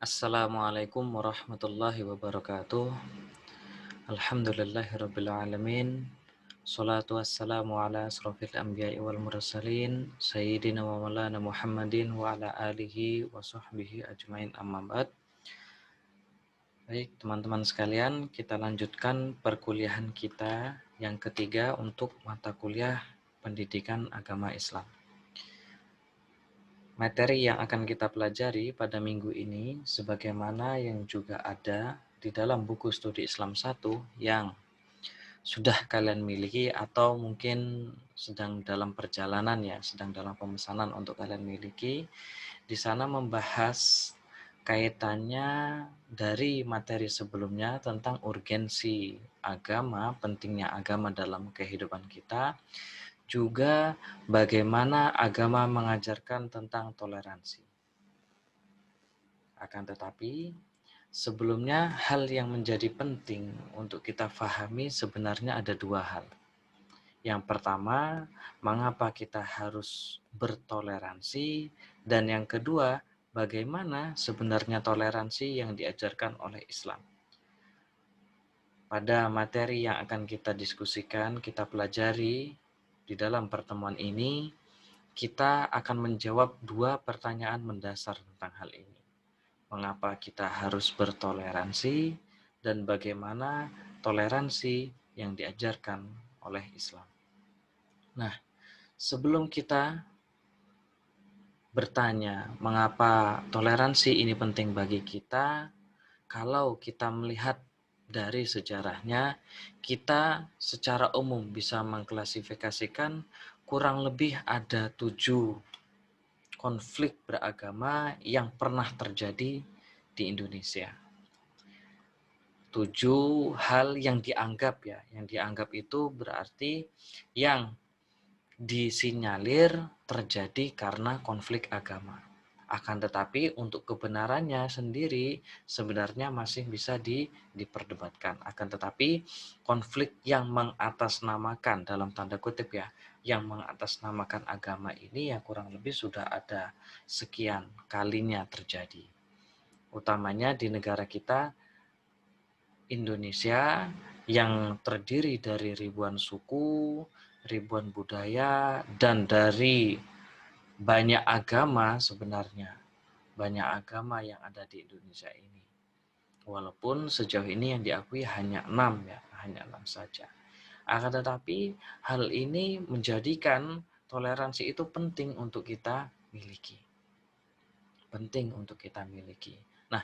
Assalamualaikum warahmatullahi wabarakatuh. Alhamdulillahirabbil alamin. Shalatu wassalamu ala asrofil anbiya'i wal mursalin sayyidina wa maulana Muhammadin wa ala alihi wa sahbihi ajmain amma ba'd. Baik, teman-teman sekalian, kita lanjutkan perkuliahan kita yang ketiga untuk mata kuliah Pendidikan Agama Islam. Materi yang akan kita pelajari pada minggu ini sebagaimana yang juga ada di dalam buku studi Islam 1 yang sudah kalian miliki atau mungkin sedang dalam perjalanan ya, sedang dalam pemesanan untuk kalian miliki. Di sana membahas kaitannya dari materi sebelumnya tentang urgensi agama, pentingnya agama dalam kehidupan kita. Juga bagaimana agama mengajarkan tentang toleransi. Akan tetapi, sebelumnya hal yang menjadi penting untuk kita fahami sebenarnya ada dua hal. Yang pertama, mengapa kita harus bertoleransi, dan yang kedua, bagaimana sebenarnya toleransi yang diajarkan oleh Islam. Pada materi yang akan kita diskusikan, kita pelajari di dalam pertemuan ini, kita akan menjawab dua pertanyaan mendasar tentang hal ini. Mengapa kita harus bertoleransi dan bagaimana toleransi yang diajarkan oleh Islam. Nah, sebelum kita bertanya mengapa toleransi ini penting bagi kita, kalau kita melihat dari sejarahnya, kita secara umum bisa mengklasifikasikan kurang lebih ada 7 konflik beragama yang pernah terjadi di Indonesia. 7 hal yang dianggap ya, yang dianggap itu berarti yang disinyalir terjadi karena konflik agama. Akan tetapi untuk kebenarannya sendiri sebenarnya masih bisa diperdebatkan. Akan tetapi konflik yang mengatasnamakan dalam tanda kutip ya, yang mengatasnamakan agama ini ya kurang lebih sudah ada sekian kalinya terjadi. Utamanya di negara kita Indonesia yang terdiri dari ribuan suku, ribuan budaya, dan dari banyak agama sebenarnya. Banyak agama yang ada di Indonesia ini. Walaupun sejauh ini yang diakui hanya 6 ya, hanya 6 saja. Akan tetapi hal ini menjadikan toleransi itu penting untuk kita miliki. Penting untuk kita miliki. Nah,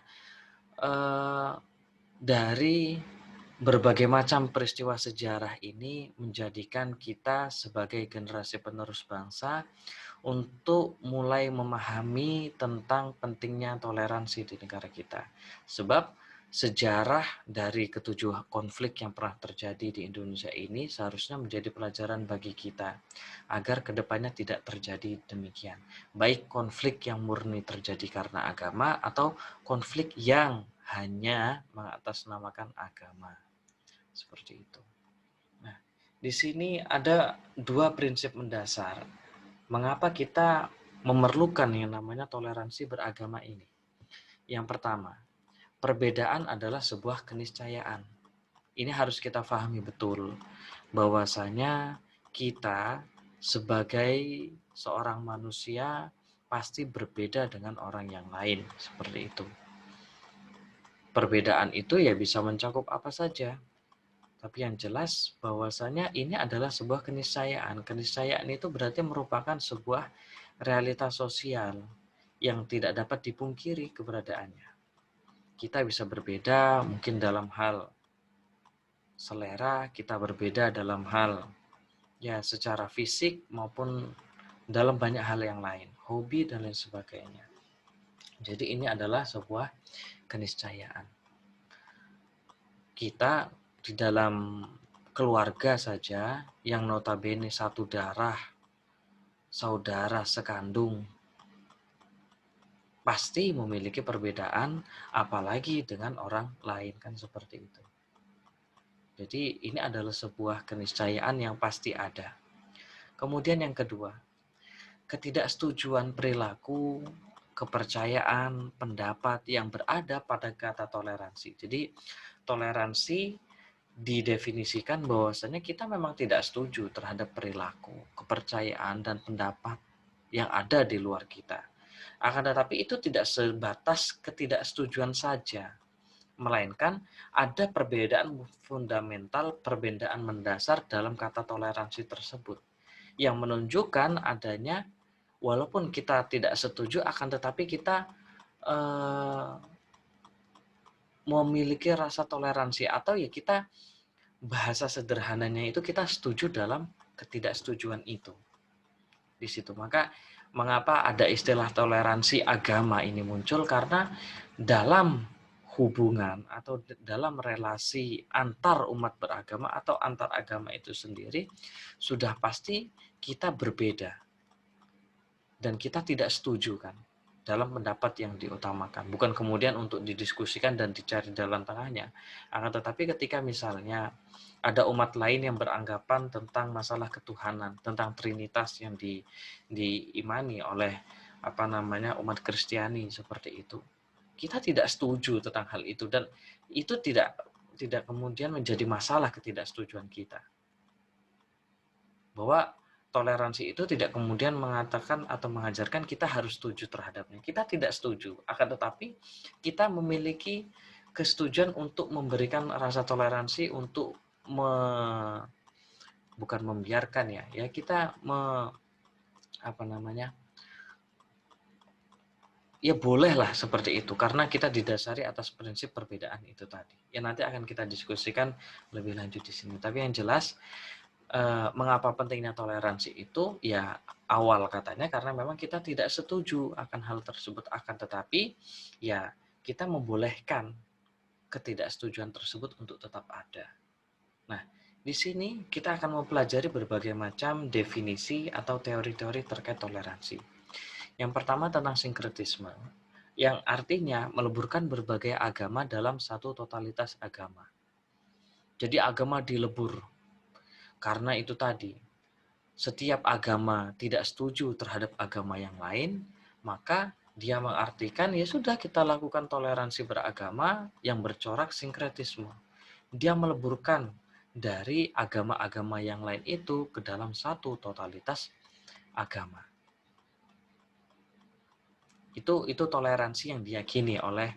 dari berbagai macam peristiwa sejarah ini menjadikan kita sebagai generasi penerus bangsa untuk mulai memahami tentang pentingnya toleransi di negara kita. Sebab sejarah dari ketujuh konflik yang pernah terjadi di Indonesia ini seharusnya menjadi pelajaran bagi kita agar kedepannya tidak terjadi demikian. Baik konflik yang murni terjadi karena agama atau konflik yang hanya mengatasnamakan agama. Seperti itu. Nah, di sini ada dua prinsip mendasar. Mengapa kita memerlukan yang namanya toleransi beragama ini? Yang pertama, perbedaan adalah sebuah keniscayaan. Ini harus kita pahami betul, bahwasanya kita sebagai seorang manusia pasti berbeda dengan orang yang lain, seperti itu. Perbedaan itu ya bisa mencakup apa saja. Tapi yang jelas bahwasanya ini adalah sebuah keniscayaan. Keniscayaan itu berarti merupakan sebuah realitas sosial yang tidak dapat dipungkiri keberadaannya. Kita bisa berbeda mungkin dalam hal selera, kita berbeda dalam hal ya secara fisik maupun dalam banyak hal yang lain, hobi dan lain sebagainya. Jadi ini adalah sebuah keniscayaan. Kita di dalam keluarga saja yang notabene satu darah, saudara sekandung, pasti memiliki perbedaan, apalagi dengan orang lain, kan seperti itu. Jadi ini adalah sebuah keniscayaan yang pasti ada. Kemudian yang kedua, ketidaksetujuan perilaku, kepercayaan, pendapat yang berada pada kata toleransi. Jadi toleransi didefinisikan bahwasanya kita memang tidak setuju terhadap perilaku, kepercayaan, dan pendapat yang ada di luar kita. Akan tetapi itu tidak sebatas ketidaksetujuan saja, melainkan ada perbedaan fundamental, perbedaan mendasar dalam kata toleransi tersebut, yang menunjukkan adanya walaupun kita tidak setuju, akan tetapi kita memiliki rasa toleransi, atau ya kita bahasa sederhananya itu kita setuju dalam ketidaksetujuan itu. Di situ maka mengapa ada istilah toleransi agama ini muncul, karena dalam hubungan atau dalam relasi antar umat beragama atau antar agama itu sendiri sudah pasti kita berbeda dan kita tidak setuju kan dalam pendapat yang diutamakan, bukan kemudian untuk didiskusikan dan dicari jalan tengahnya. Akan tetapi ketika misalnya ada umat lain yang beranggapan tentang masalah ketuhanan, tentang trinitas yang diimani oleh umat Kristiani seperti itu, kita tidak setuju tentang hal itu, dan itu tidak kemudian menjadi masalah ketidaksetujuan kita. Bahwa toleransi itu tidak kemudian mengatakan atau mengajarkan kita harus setuju terhadapnya. Kita tidak setuju, akan tetapi kita memiliki kesetujuan untuk memberikan rasa toleransi, untuk bukan membiarkan ya kita ya bolehlah seperti itu, karena kita didasari atas prinsip perbedaan itu tadi. Ya nanti akan kita diskusikan lebih lanjut di sini. Tapi yang jelas mengapa pentingnya toleransi itu, ya awal katanya karena memang kita tidak setuju akan hal tersebut, akan tetapi ya kita membolehkan ketidaksetujuan tersebut untuk tetap ada. Nah, di sini kita akan mempelajari berbagai macam definisi atau teori-teori terkait toleransi. Yang pertama tentang sinkretisme, yang artinya meleburkan berbagai agama dalam satu totalitas agama. Jadi agama dilebur. Karena itu tadi, setiap agama tidak setuju terhadap agama yang lain, maka dia mengartikan ya sudah kita lakukan toleransi beragama yang bercorak sinkretisme. Dia meleburkan dari agama-agama yang lain itu ke dalam satu totalitas agama. Itu toleransi yang diyakini oleh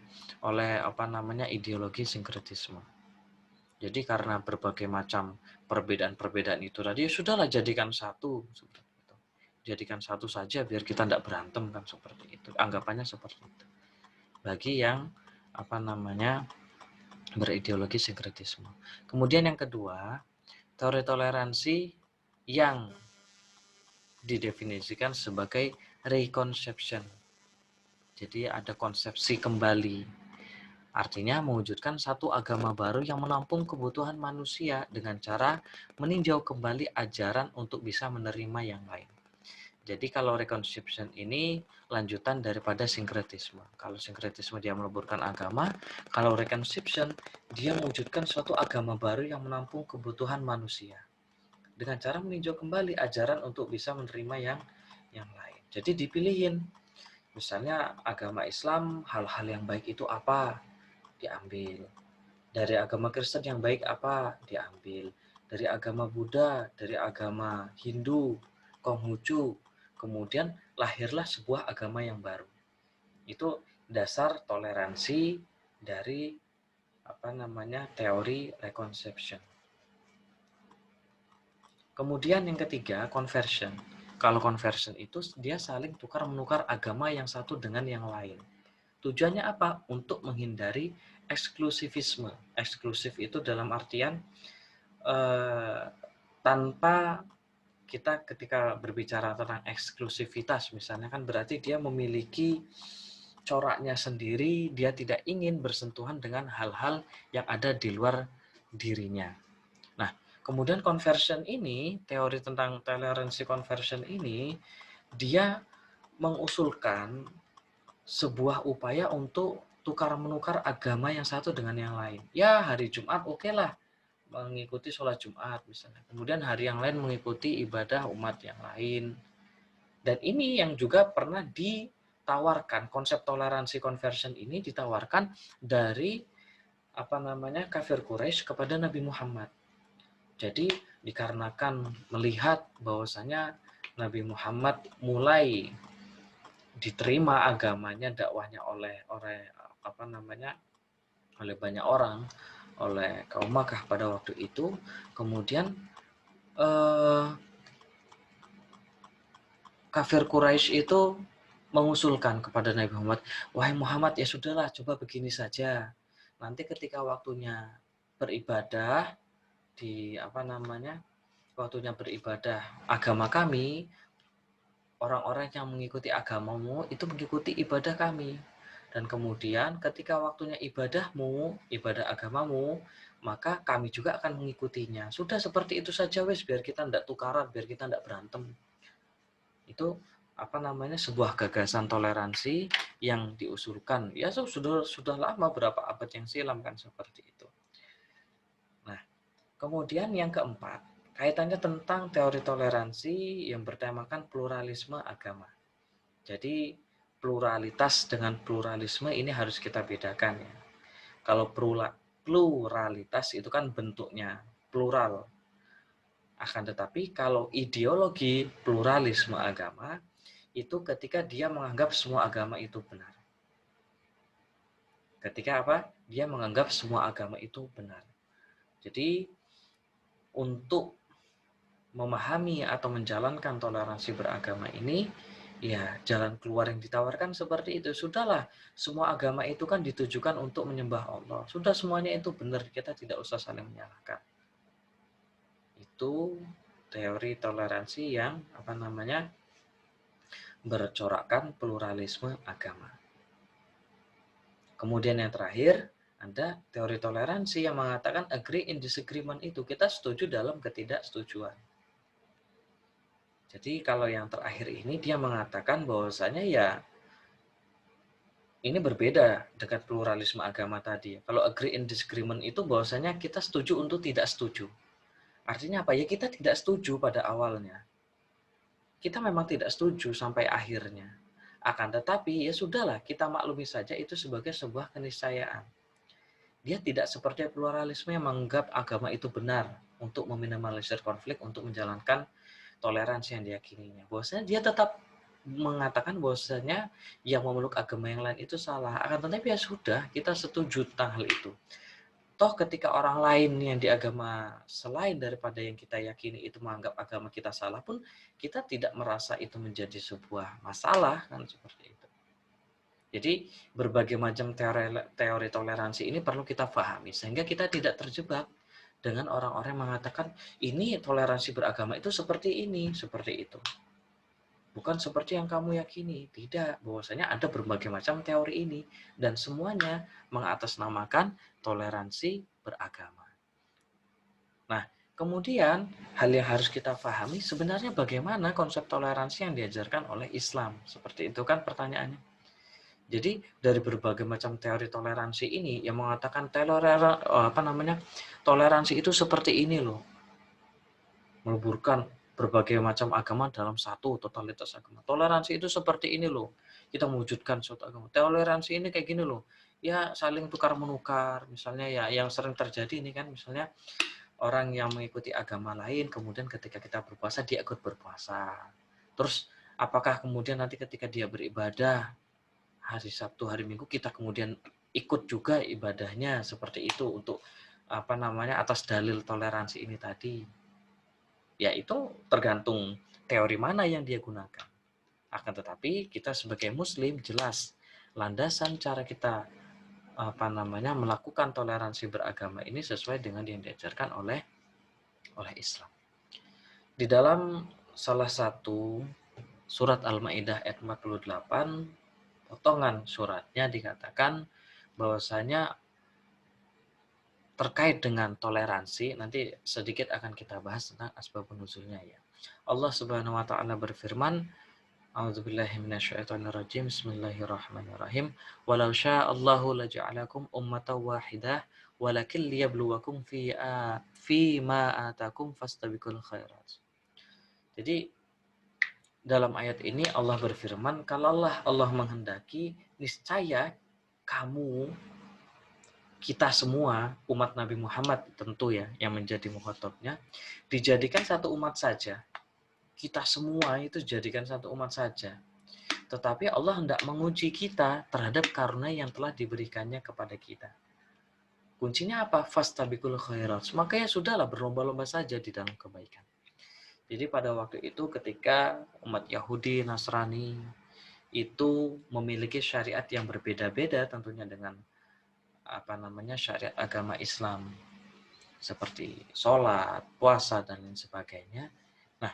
ideologi sinkretisme. Jadi karena berbagai macam perbedaan-perbedaan itu tadi, sudahlah jadikan satu, jadikan satu saja biar kita tidak berantem kan, seperti itu. Anggapannya seperti itu. Bagi yang berideologi sinkretisme. Kemudian yang kedua, teori toleransi yang didefinisikan sebagai reconception. Jadi ada konsepsi kembali. Artinya mewujudkan satu agama baru yang menampung kebutuhan manusia dengan cara meninjau kembali ajaran untuk bisa menerima yang lain. Jadi kalau reconception ini lanjutan daripada sinkretisme. Kalau sinkretisme dia meleburkan agama, kalau reconception dia mewujudkan suatu agama baru yang menampung kebutuhan manusia dengan cara meninjau kembali ajaran untuk bisa menerima yang lain. Jadi dipilihin. Misalnya agama Islam, hal-hal yang baik itu apa? Diambil. Dari agama Kristen yang baik apa? Diambil. Dari agama Buddha, dari agama Hindu, Konghucu, kemudian lahirlah sebuah agama yang baru. Itu dasar toleransi dari teori reconception. Kemudian yang ketiga, conversion. Kalau conversion itu dia saling tukar-menukar agama yang satu dengan yang lain. Tujuannya apa? Untuk menghindari eksklusivisme. Eksklusif itu dalam artian tanpa kita ketika berbicara tentang eksklusivitas misalnya kan berarti dia memiliki coraknya sendiri, dia tidak ingin bersentuhan dengan hal-hal yang ada di luar dirinya. Nah, kemudian conversion ini, teori tentang toleransi conversion ini, dia mengusulkan sebuah upaya untuk tukar-menukar agama yang satu dengan yang lain. Ya, hari Jumat oke lah, mengikuti sholat Jumat misalnya. Kemudian hari yang lain mengikuti ibadah umat yang lain. Dan ini yang juga pernah ditawarkan, konsep toleransi conversion ini ditawarkan dari kafir Quraisy kepada Nabi Muhammad. Jadi dikarenakan melihat bahwasanya Nabi Muhammad mulai diterima agamanya, dakwahnya oleh oleh banyak orang, oleh kaum Makkah pada waktu itu, kemudian kafir Quraisy itu mengusulkan kepada Nabi Muhammad, wahai Muhammad, ya sudahlah, coba begini saja. Nanti ketika waktunya beribadah di waktunya beribadah agama kami, orang-orang yang mengikuti agamamu itu mengikuti ibadah kami. Dan kemudian ketika waktunya ibadahmu, ibadah agamamu, maka kami juga akan mengikutinya. Sudah seperti itu saja wes, biar kita tidak tukaran, biar kita tidak berantem. Itu sebuah gagasan toleransi yang diusulkan. Ya sudah lama, berapa abad yang silam kan seperti itu. Nah, kemudian yang keempat, kaitannya tentang teori toleransi yang bertemakan pluralisme agama. Jadi pluralitas dengan pluralisme ini harus kita bedakan ya. Kalau pluralitas itu kan bentuknya plural. Akan tetapi kalau ideologi pluralisme agama itu ketika dia menganggap semua agama itu benar. Ketika dia menganggap semua agama itu benar. Jadi untuk memahami atau menjalankan toleransi beragama ini, ya jalan keluar yang ditawarkan seperti itu. Sudahlah, semua agama itu kan ditujukan untuk menyembah Allah. Sudah semuanya itu benar, kita tidak usah saling menyalahkan. Itu teori toleransi yang bercorakkan pluralisme agama. Kemudian yang terakhir, ada teori toleransi yang mengatakan agree in disagreement itu. Kita setuju dalam ketidaksetujuan. Jadi kalau yang terakhir ini dia mengatakan bahwasanya ya ini berbeda dengan pluralisme agama tadi. Kalau agree in disagreement itu bahwasanya kita setuju untuk tidak setuju. Artinya apa? Ya kita tidak setuju pada awalnya. Kita memang tidak setuju sampai akhirnya. Akan tetapi ya sudahlah, kita maklumi saja itu sebagai sebuah keniscayaan. Dia tidak seperti pluralisme yang menganggap agama itu benar untuk meminimalisir konflik, untuk menjalankan toleransi yang diyakininya. Bahwasanya dia tetap mengatakan bahwasanya yang memeluk agama yang lain itu salah. Akan tetapi ya sudah, kita setuju tentang hal itu. Toh ketika orang lain yang di agama selain daripada yang kita yakini itu menganggap agama kita salah pun, kita tidak merasa itu menjadi sebuah masalah kan seperti itu. Jadi berbagai macam teori toleransi ini perlu kita pahami sehingga kita tidak terjebak dengan orang-orang yang mengatakan ini toleransi beragama itu seperti ini, seperti itu. Bukan seperti yang kamu yakini. Tidak, bahwasanya ada berbagai macam teori ini dan semuanya mengatasnamakan toleransi beragama. Nah, kemudian hal yang harus kita pahami sebenarnya bagaimana konsep toleransi yang diajarkan oleh Islam. Seperti itu kan pertanyaannya. Jadi dari berbagai macam teori toleransi ini yang mengatakan toleransi itu seperti ini loh. Meleburkan berbagai macam agama dalam satu totalitas agama. Toleransi itu seperti ini loh. Kita mewujudkan suatu agama. Toleransi ini kayak gini loh. Ya saling tukar menukar. Misalnya ya yang sering terjadi ini kan misalnya orang yang mengikuti agama lain kemudian ketika kita berpuasa dia ikut berpuasa. Terus apakah kemudian nanti ketika dia beribadah hari Sabtu, hari Minggu kita kemudian ikut juga ibadahnya seperti itu untuk atas dalil toleransi ini tadi. Ya itu tergantung teori mana yang dia gunakan. Akan tetapi kita sebagai muslim jelas landasan cara kita melakukan toleransi beragama ini sesuai dengan yang diajarkan oleh Islam. Di dalam salah satu surat Al-Maidah ayat 48 potongan suratnya dikatakan bahwasanya terkait dengan toleransi, nanti sedikit akan kita bahas tentang asbabun nuzulnya ya. Allah Subhanahu wa taala berfirman, A'udzubillahi minasyaitonirrajim. Bismillahirrahmanirrahim. Walau sya'allahu laja'alakum ummatan wahidah walakin liyabluwakum fi ma atakum fastabiqul khairat. Jadi dalam ayat ini Allah berfirman, kalaulah Allah menghendaki, niscaya kamu, kita semua, umat Nabi Muhammad tentu ya, yang menjadi mukhatabnya, dijadikan satu umat saja. Kita semua itu dijadikan satu umat saja. Tetapi Allah hendak menguji kita terhadap karunia yang telah diberikannya kepada kita. Kuncinya apa? Fastabiqul khairat. Makanya sudahlah, berlomba-lomba saja di dalam kebaikan. Jadi pada waktu itu ketika umat Yahudi, Nasrani itu memiliki syariat yang berbeda-beda tentunya dengan syariat agama Islam seperti sholat, puasa dan lain sebagainya. Nah,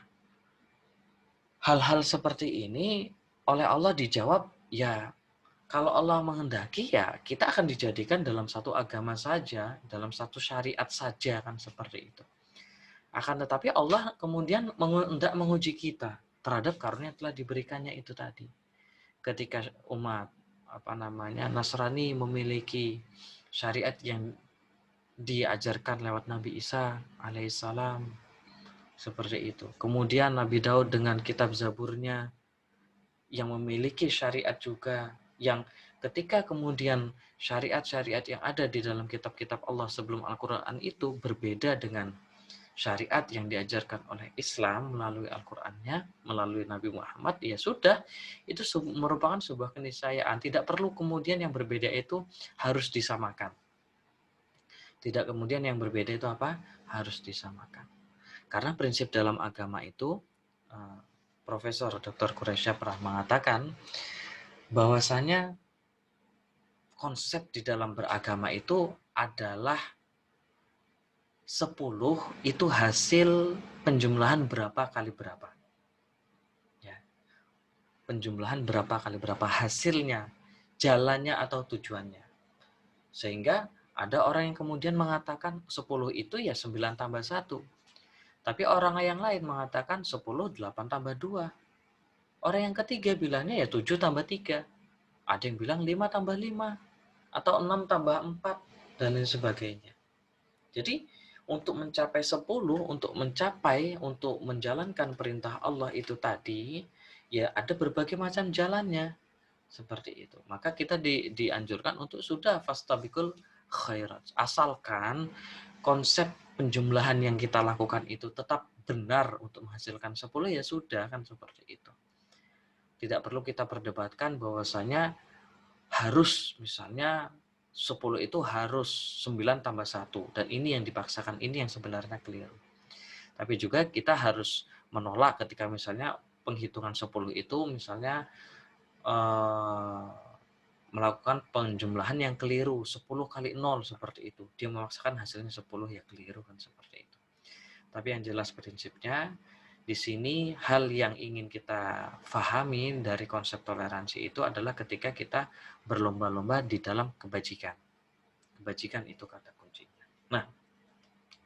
hal-hal seperti ini oleh Allah dijawab, ya kalau Allah menghendaki ya kita akan dijadikan dalam satu agama saja, dalam satu syariat saja, kan seperti itu. Akan tetapi Allah kemudian hendak menguji kita terhadap karunia yang telah diberikannya itu tadi. Ketika umat Nasrani memiliki syariat yang diajarkan lewat Nabi Isa alaihissalam seperti itu. Kemudian Nabi Daud dengan kitab Zaburnya yang memiliki syariat juga, yang ketika kemudian syariat-syariat yang ada di dalam kitab-kitab Allah sebelum Al-Quran itu berbeda dengan syariat yang diajarkan oleh Islam melalui Al-Qur'annya, melalui Nabi Muhammad, ya sudah, itu merupakan sebuah keniscayaan. Tidak perlu kemudian yang berbeda itu harus disamakan. Tidak kemudian yang berbeda itu apa? Harus disamakan. Karena prinsip dalam agama itu, Profesor Dr. Quraisy pernah mengatakan bahwasanya konsep di dalam beragama itu adalah 10 itu hasil penjumlahan berapa kali berapa. Ya. Penjumlahan berapa kali berapa hasilnya, jalannya atau tujuannya. Sehingga ada orang yang kemudian mengatakan 10 itu ya 9 tambah 1. Tapi orang yang lain mengatakan 10, 8 tambah 2. Orang yang ketiga bilangnya ya 7 tambah 3. Ada yang bilang 5 tambah 5. Atau 6 tambah 4. Dan lain sebagainya. Jadi untuk mencapai 10, untuk menjalankan perintah Allah itu tadi, ya ada berbagai macam jalannya. Seperti itu. Maka kita dianjurkan untuk sudah fastabiqul khairat. Asalkan konsep penjumlahan yang kita lakukan itu tetap benar untuk menghasilkan 10, ya sudah, kan seperti itu. Tidak perlu kita perdebatkan bahwasanya harus misalnya 10 itu harus 9 tambah 1 dan ini yang dipaksakan, ini yang sebenarnya keliru. Tapi juga kita harus menolak ketika misalnya penghitungan 10 itu misalnya melakukan penjumlahan yang keliru, 10 kali 0 seperti itu. Dia memaksakan hasilnya 10, ya keliru, kan seperti itu. Tapi yang jelas prinsipnya di sini hal yang ingin kita fahami dari konsep toleransi itu adalah ketika kita berlomba-lomba di dalam kebajikan. Kebajikan itu kata kuncinya. Nah,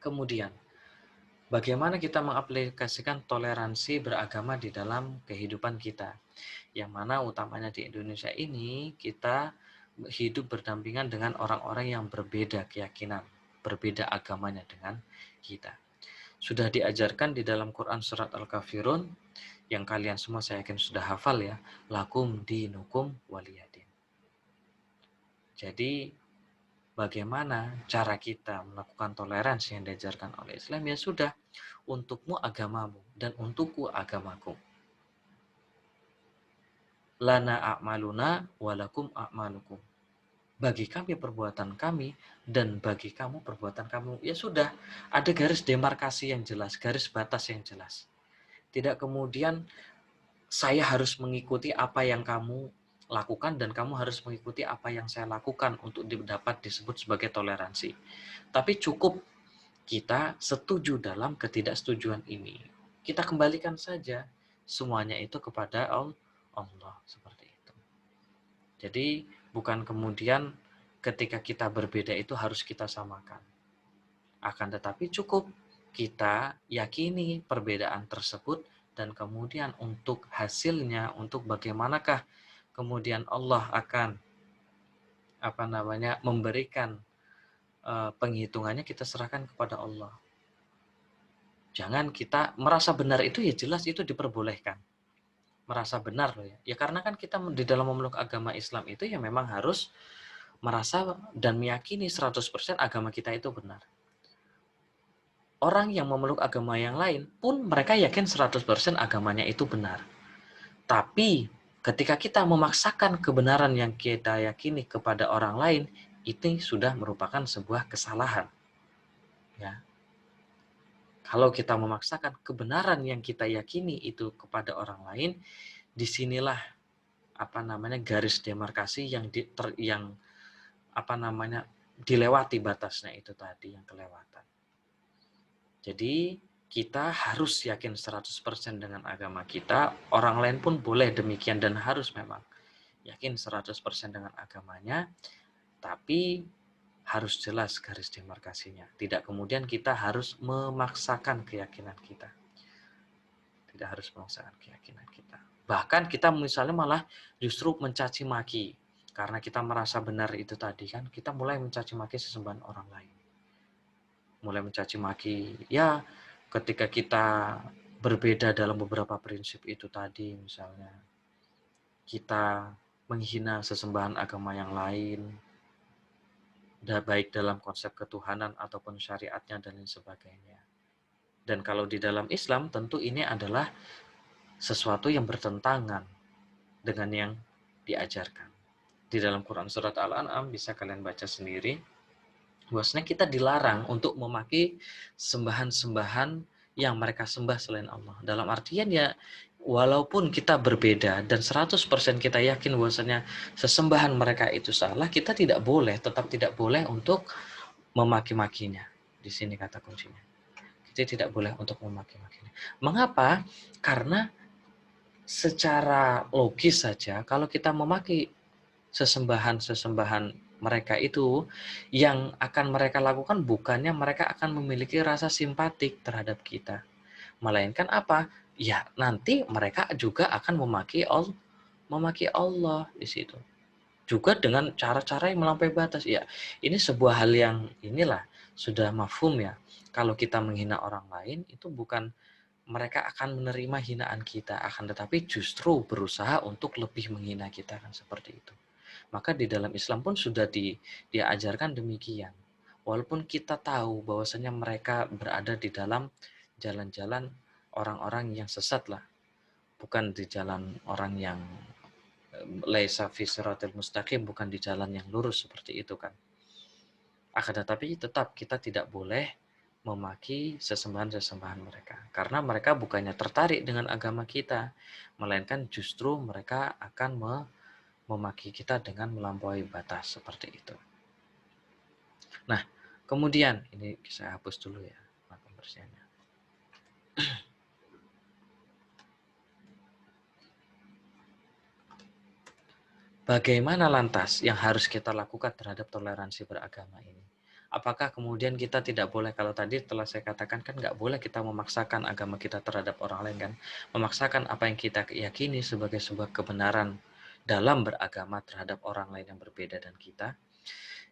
kemudian bagaimana kita mengaplikasikan toleransi beragama di dalam kehidupan kita? Yang mana utamanya di Indonesia ini kita hidup berdampingan dengan orang-orang yang berbeda keyakinan, berbeda agamanya dengan kita. Sudah diajarkan di dalam Quran surat Al-Kafirun yang kalian semua saya yakin sudah hafal ya, lakum dinukum waliyadin. Jadi bagaimana cara kita melakukan toleransi yang diajarkan oleh Islam? Ya sudah, untukmu agamamu dan untukku agamaku. Lana a'maluna walakum a'malukum. Bagi kami perbuatan kami dan bagi kamu perbuatan kamu. Ya sudah, ada garis demarkasi yang jelas, garis batas yang jelas. Tidak kemudian saya harus mengikuti apa yang kamu lakukan dan kamu harus mengikuti apa yang saya lakukan untuk dapat disebut sebagai toleransi. Tapi cukup kita setuju dalam ketidaksetujuan ini. Kita kembalikan saja semuanya itu kepada Allah, seperti itu. Jadi bukan kemudian ketika kita berbeda itu harus kita samakan. Akan tetapi cukup kita yakini perbedaan tersebut dan kemudian untuk hasilnya, untuk bagaimanakah kemudian Allah akan memberikan penghitungannya, kita serahkan kepada Allah. Jangan kita merasa benar itu, ya jelas itu diperbolehkan. merasa benar loh ya. Ya karena kan kita di dalam memeluk agama Islam itu ya memang harus merasa dan meyakini 100% agama kita itu benar. Orang yang memeluk agama yang lain pun mereka yakin 100% agamanya itu benar. Tapi ketika kita memaksakan kebenaran yang kita yakini kepada orang lain, itu sudah merupakan sebuah kesalahan. Ya. Kalau kita memaksakan kebenaran yang kita yakini itu kepada orang lain, disinilah garis demarkasi yang dilewati batasnya itu tadi yang kelewatan. Jadi kita harus yakin 100% dengan agama kita, orang lain pun boleh demikian dan harus memang yakin 100% dengan agamanya, tapi harus jelas garis demarkasinya. Tidak kemudian kita harus memaksakan keyakinan kita. Tidak harus memaksakan keyakinan kita. Bahkan kita misalnya malah justru mencaci maki. Karena kita merasa benar itu tadi kan, kita mulai mencaci maki sesembahan orang lain. Mulai mencaci maki. Ya, ketika kita berbeda dalam beberapa prinsip itu tadi, misalnya kita menghina sesembahan agama yang lain, baik dalam konsep ketuhanan ataupun syariatnya dan lain sebagainya. Dan kalau di dalam Islam tentu ini adalah sesuatu yang bertentangan dengan yang diajarkan. Di dalam Quran surat Al-An'am bisa kalian baca sendiri, bahwasanya kita dilarang untuk memaki sembahan-sembahan yang mereka sembah selain Allah. Dalam artian ya, walaupun kita berbeda dan 100% kita yakin bahwasanya sesembahan mereka itu salah, kita tetap tidak boleh untuk memaki-makinya. Di sini kata kuncinya. Kita tidak boleh untuk memaki-makinya. Mengapa? Karena secara logis saja, kalau kita memaki sesembahan-sesembahan mereka itu, yang akan mereka lakukan bukannya mereka akan memiliki rasa simpatik terhadap kita. Melainkan apa? Ya, nanti mereka juga akan memaki Allah di situ. Juga dengan cara-cara yang melampaui batas. Ya, ini sebuah hal yang inilah sudah mafhum ya. Kalau kita menghina orang lain itu bukan mereka akan menerima hinaan kita, akan tetapi justru berusaha untuk lebih menghina kita kan seperti itu. Maka di dalam Islam pun sudah diajarkan demikian. Walaupun kita tahu bahwasanya mereka berada di dalam jalan-jalan orang-orang yang sesat lah, bukan di jalan orang yang laisa fi siratil mustaqim, bukan di jalan yang lurus seperti itu kan. Akan tetapi tetap kita tidak boleh memaki sesembahan-sesembahan mereka. Karena mereka bukannya tertarik dengan agama kita, melainkan justru mereka akan memaki kita dengan melampaui batas seperti itu. Nah, kemudian ini saya hapus dulu ya pembersihannya. Bagaimana lantas yang harus kita lakukan terhadap toleransi beragama ini? Apakah kemudian kita tidak boleh, kalau tadi telah saya katakan kan nggak boleh kita memaksakan agama kita terhadap orang lain kan, memaksakan apa yang kita yakini sebagai sebuah kebenaran dalam beragama terhadap orang lain yang berbeda dan kita.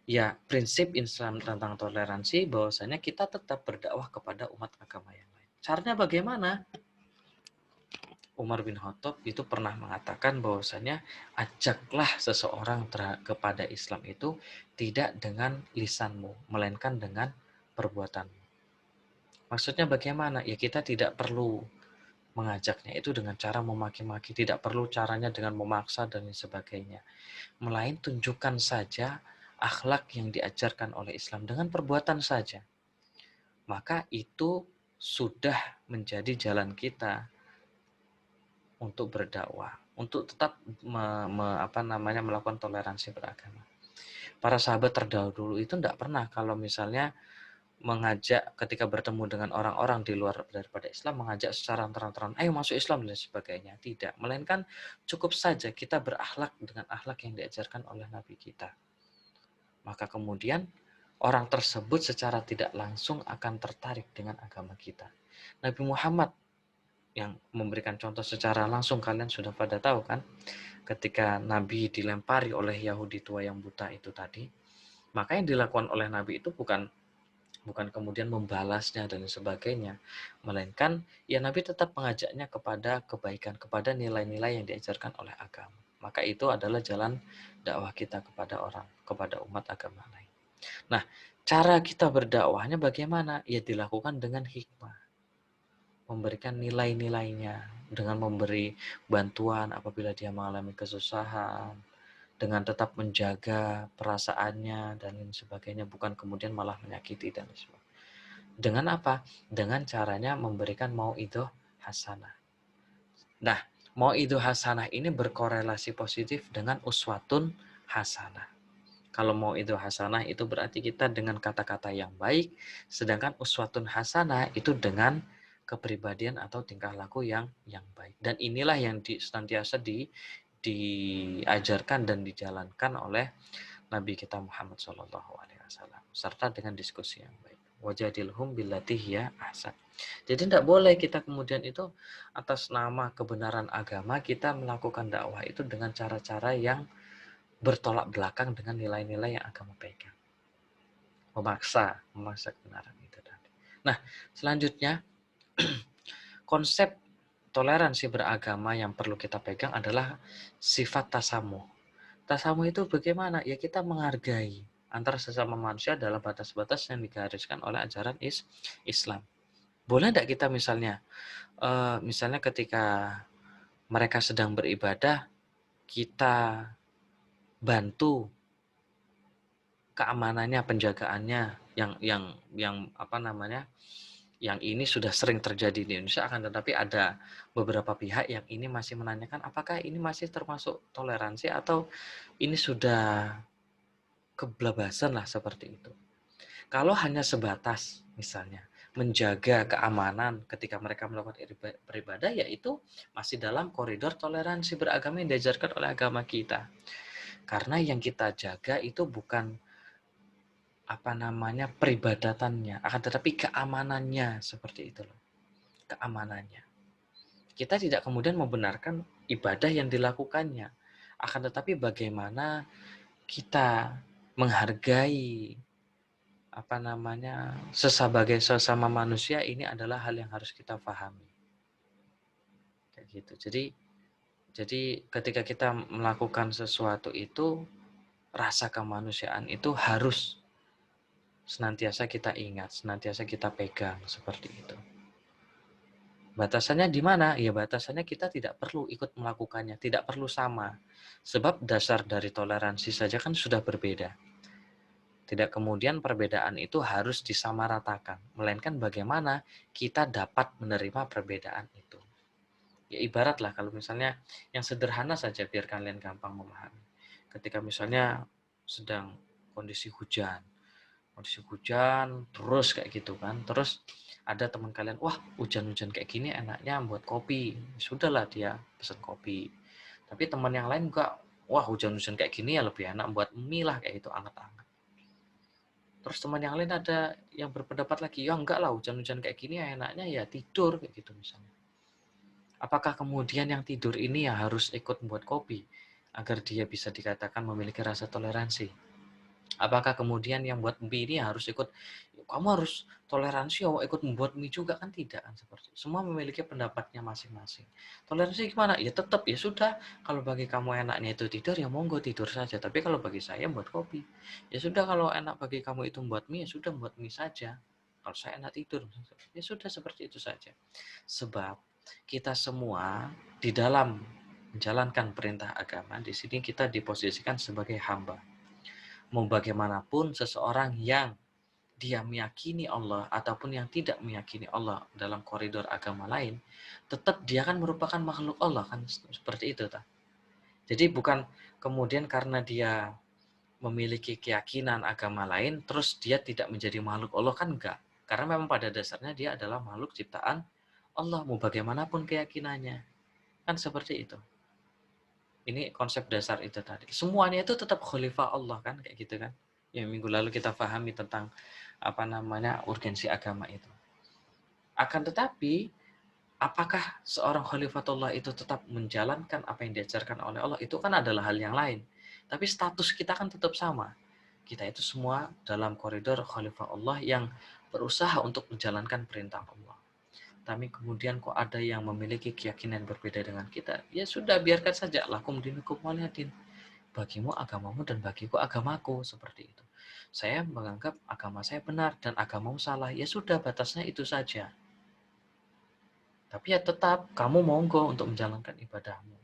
Ya, prinsip Islam tentang toleransi bahwasanya kita tetap berdakwah kepada umat agama yang lain. Caranya bagaimana? Umar bin Khattab itu pernah mengatakan bahwasanya ajaklah seseorang kepada Islam itu tidak dengan lisanmu, melainkan dengan perbuatanmu. Maksudnya bagaimana? Ya kita tidak perlu mengajaknya itu dengan cara memaki-maki, tidak perlu caranya dengan memaksa dan sebagainya. Melainkan tunjukkan saja akhlak yang diajarkan oleh Islam dengan perbuatan saja. Maka itu sudah menjadi jalan kita untuk berdakwah, untuk tetap melakukan toleransi beragama. Para sahabat terdahulu itu tidak pernah kalau misalnya mengajak ketika bertemu dengan orang-orang di luar daripada Islam, mengajak secara terang-terangan, ayo masuk Islam dan sebagainya. Tidak, melainkan cukup saja kita berakhlak dengan akhlak yang diajarkan oleh Nabi kita. Maka kemudian orang tersebut secara tidak langsung akan tertarik dengan agama kita. Nabi Muhammad yang memberikan contoh secara langsung kalian sudah pada tahu kan, ketika Nabi dilempari oleh Yahudi tua yang buta itu tadi, maka yang dilakukan oleh Nabi itu bukan bukan kemudian membalasnya dan sebagainya, melainkan ya Nabi tetap mengajaknya kepada kebaikan, kepada nilai-nilai yang diajarkan oleh agama. Maka itu adalah jalan dakwah kita kepada orang, kepada umat agama lain. Nah, cara kita berdakwahnya bagaimana? Ya dilakukan dengan hikmah, memberikan nilai-nilainya, dengan memberi bantuan apabila dia mengalami kesusahan, dengan tetap menjaga perasaannya dan lain sebagainya, bukan kemudian malah menyakiti dan sebagainya. Dengan apa? Dengan caranya memberikan mauidhah hasanah. Nah, mauidhah hasanah ini berkorelasi positif dengan uswatun hasanah. Kalau mauidhah hasanah itu berarti kita dengan kata-kata yang baik, sedangkan uswatun hasanah itu dengan kepribadian atau tingkah laku yang baik. Dan inilah yang senantiasa diajarkan dan dijalankan oleh Nabi kita Muhammad SAW, serta dengan diskusi yang baik. Wajadilhum billati hiya ahsan. Jadi tidak boleh kita kemudian itu atas nama kebenaran agama kita melakukan dakwah itu dengan cara-cara yang bertolak belakang dengan nilai-nilai yang agama pegang. Memaksa kebenaran itu tadi. Nah, selanjutnya konsep toleransi beragama yang perlu kita pegang adalah sifat tasamuh. Tasamuh itu bagaimana? Ya kita menghargai antara sesama manusia dalam batas-batas yang digariskan oleh ajaran Islam. Boleh tidak kita misalnya ketika mereka sedang beribadah, kita bantu keamanannya, penjagaannya yang apa namanya? Yang ini sudah sering terjadi di Indonesia, akan tetapi ada beberapa pihak yang ini masih menanyakan apakah ini masih termasuk toleransi atau ini sudah kebelabasan lah seperti itu. Kalau hanya sebatas misalnya menjaga keamanan ketika mereka melakukan beribadah, yaitu masih dalam koridor toleransi beragama yang diajarkan oleh agama kita. Karena yang kita jaga itu bukan apa namanya peribadatannya, akan tetapi keamanannya, seperti itu loh. Keamanannya. Kita tidak kemudian membenarkan ibadah yang dilakukannya, akan tetapi bagaimana kita menghargai apa namanya sebagai sesama manusia, ini adalah hal yang harus kita pahami. Kayak gitu. Jadi ketika kita melakukan sesuatu itu, rasa kemanusiaan itu harus senantiasa kita ingat, senantiasa kita pegang, seperti itu. Batasannya di mana? Ya batasannya kita tidak perlu ikut melakukannya, tidak perlu sama. Sebab dasar dari toleransi saja kan sudah berbeda. Tidak kemudian perbedaan itu harus disamaratakan, melainkan bagaimana kita dapat menerima perbedaan itu. Ya ibaratlah kalau misalnya yang sederhana saja biar kalian gampang memahami. Ketika misalnya sedang kondisi hujan terus kayak gitu kan, terus ada teman kalian, wah hujan-hujan kayak gini enaknya buat kopi, sudahlah dia pesan kopi. Tapi teman yang lain enggak, wah hujan-hujan kayak gini ya lebih enak buat mie lah kayak gitu, anget-anget. Terus teman yang lain ada yang berpendapat lagi, ya enggak lah hujan-hujan kayak gini ya enaknya ya tidur kayak gitu misalnya. Apakah kemudian yang tidur ini ya harus ikut membuat kopi agar dia bisa dikatakan memiliki rasa toleransi? Apakah kemudian yang buat mie ini harus ikut, kamu harus toleransi ya ikut membuat mie juga, kan tidak kan seperti itu. Semua memiliki pendapatnya masing-masing. Toleransi gimana? Ya tetap ya sudah, kalau bagi kamu enaknya itu tidur ya monggo tidur saja. Tapi kalau bagi saya buat kopi. Ya sudah, kalau enak bagi kamu itu buat mie ya sudah buat mie saja. Kalau saya enak tidur ya sudah, seperti itu saja. Sebab kita semua di dalam menjalankan perintah agama, di sini kita diposisikan sebagai hamba. Mau bagaimanapun seseorang yang dia meyakini Allah ataupun yang tidak meyakini Allah dalam koridor agama lain, tetap dia kan merupakan makhluk Allah, kan seperti itu tak? Jadi bukan kemudian karena dia memiliki keyakinan agama lain terus dia tidak menjadi makhluk Allah, kan enggak. Karena memang pada dasarnya dia adalah makhluk ciptaan Allah, mau bagaimanapun keyakinannya. Kan seperti itu. Ini konsep dasar itu tadi. Semuanya itu tetap khalifah Allah, kan kayak gitu kan. Yang minggu lalu kita pahami tentang apa namanya urgensi agama itu. Akan tetapi apakah seorang khalifatullah itu tetap menjalankan apa yang diajarkan oleh Allah, itu kan adalah hal yang lain. Tapi status kita kan tetap sama. Kita itu semua dalam koridor khalifah Allah yang berusaha untuk menjalankan perintah Allah. Tapi kemudian kok ada yang memiliki keyakinan berbeda dengan kita, ya sudah biarkan saja, lakum dinukum waliyadin. Bagimu agamamu dan bagiku agamaku, seperti itu. Saya menganggap agama saya benar dan agamamu salah, ya sudah batasnya itu saja. Tapi ya tetap kamu monggo untuk menjalankan ibadahmu.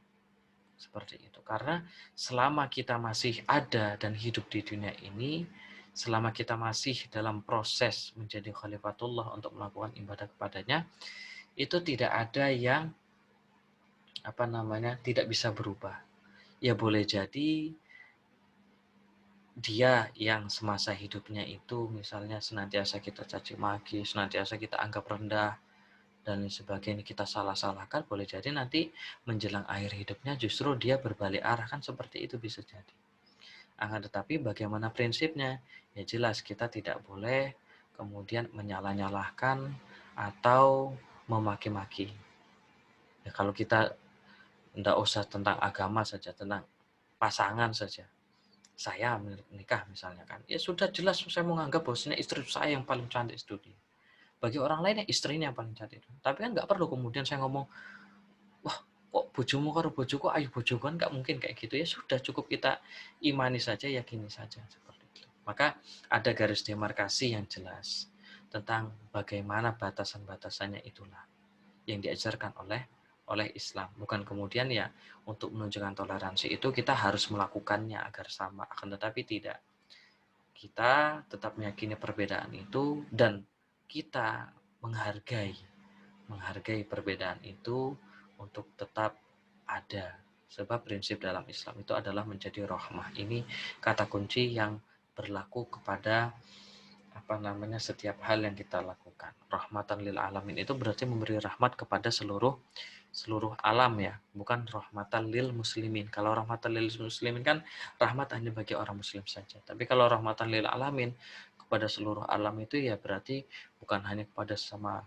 Seperti itu. Karena selama kita masih ada dan hidup di dunia ini, selama kita masih dalam proses menjadi khalifatullah untuk melakukan ibadah kepadanya, itu tidak ada yang tidak bisa berubah. Ya boleh jadi dia yang semasa hidupnya itu misalnya senantiasa kita caci maki, senantiasa kita anggap rendah, dan lain sebagainya, kita salah-salahkan, boleh jadi nanti menjelang akhir hidupnya justru dia berbalik arah, kan seperti itu bisa jadi. Akan tetapi bagaimana prinsipnya? Ya jelas kita tidak boleh kemudian menyalah-nyalahkan atau memaki-maki. Ya, kalau kita tidak usah tentang agama saja, tentang pasangan saja. Saya menikah misalnya kan, ya sudah jelas saya menganggap bahwasanya istri saya yang paling cantik di dunia. Bagi orang lain ya istrinya yang paling cantik. Tapi kan nggak perlu kemudian saya ngomong, wah kok bojomu karo bojoku, ayo bojoku, kan nggak mungkin kayak gitu. Ya sudah, cukup kita imani saja, yakini saja, seperti itu. Maka ada garis demarkasi yang jelas tentang bagaimana batasan-batasannya, itulah yang diajarkan oleh Islam. Bukan kemudian ya untuk menunjukkan toleransi itu kita harus melakukannya agar sama, akan tetapi tidak. Kita tetap meyakini perbedaan itu dan kita menghargai perbedaan itu untuk tetap ada. Sebab prinsip dalam Islam itu adalah menjadi rahmah. Ini kata kunci yang berlaku kepada setiap hal yang kita lakukan. Rahmatan lil alamin itu berarti memberi rahmat kepada seluruh alam ya, bukan rahmatan lil muslimin. Kalau rahmatan lil muslimin kan rahmat hanya bagi orang muslim saja. Tapi kalau rahmatan lil alamin kepada seluruh alam itu ya berarti bukan hanya kepada sesama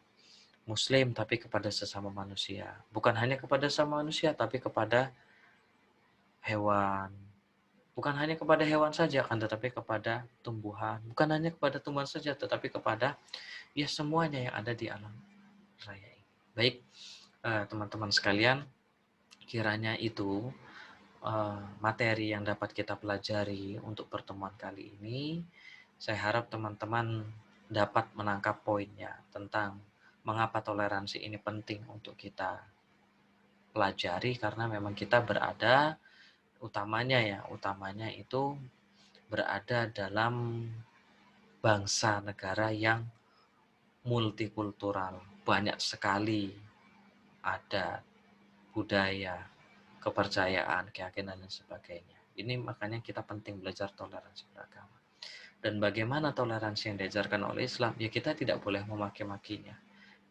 muslim tapi kepada sesama manusia. Bukan hanya kepada sesama manusia tapi kepada hewan. Bukan hanya kepada hewan saja kan, tetapi kepada tumbuhan. Bukan hanya kepada tumbuhan saja tetapi kepada ya semuanya yang ada di alam raya ini. Baik, teman-teman sekalian, kiranya itu materi yang dapat kita pelajari untuk pertemuan kali ini. Saya harap teman-teman dapat menangkap poinnya tentang mengapa toleransi ini penting untuk kita pelajari, karena memang kita berada utamanya itu berada dalam bangsa negara yang multikultural, banyak sekali adat, budaya, kepercayaan, keyakinan dan sebagainya. Ini makanya kita penting belajar toleransi beragama. Dan bagaimana toleransi yang diajarkan oleh Islam? Ya kita tidak boleh memaki-makinya,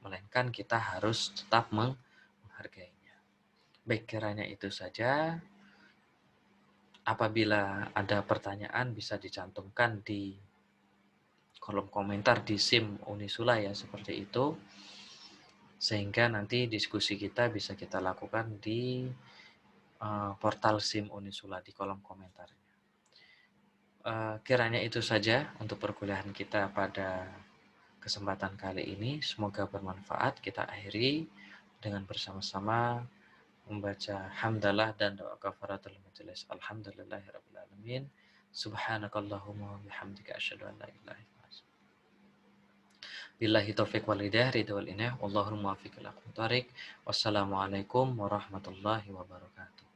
melainkan kita harus tetap menghargainya. Baik, kiranya itu saja. Apabila ada pertanyaan bisa dicantumkan di kolom komentar di SIM Unisula ya, seperti itu. Sehingga nanti diskusi kita bisa kita lakukan di portal SIM Unisula di kolom komentarnya. Kiranya itu saja untuk perkuliahan kita pada kesempatan kali ini. Semoga bermanfaat. Kita akhiri dengan bersama-sama membaca hamdalah dan doa kafaratul majelis. Alhamdulillahirabbil alamin. Subhanakallahumma wa bihamdika asyhadu an la ilaha illa anta. Billahi taufiq wal hidayah, ridha wal inayah. Wallahul muwaffiq ila aqwamit thoriq. Wassalamualaikum warahmatullahi wabarakatuh.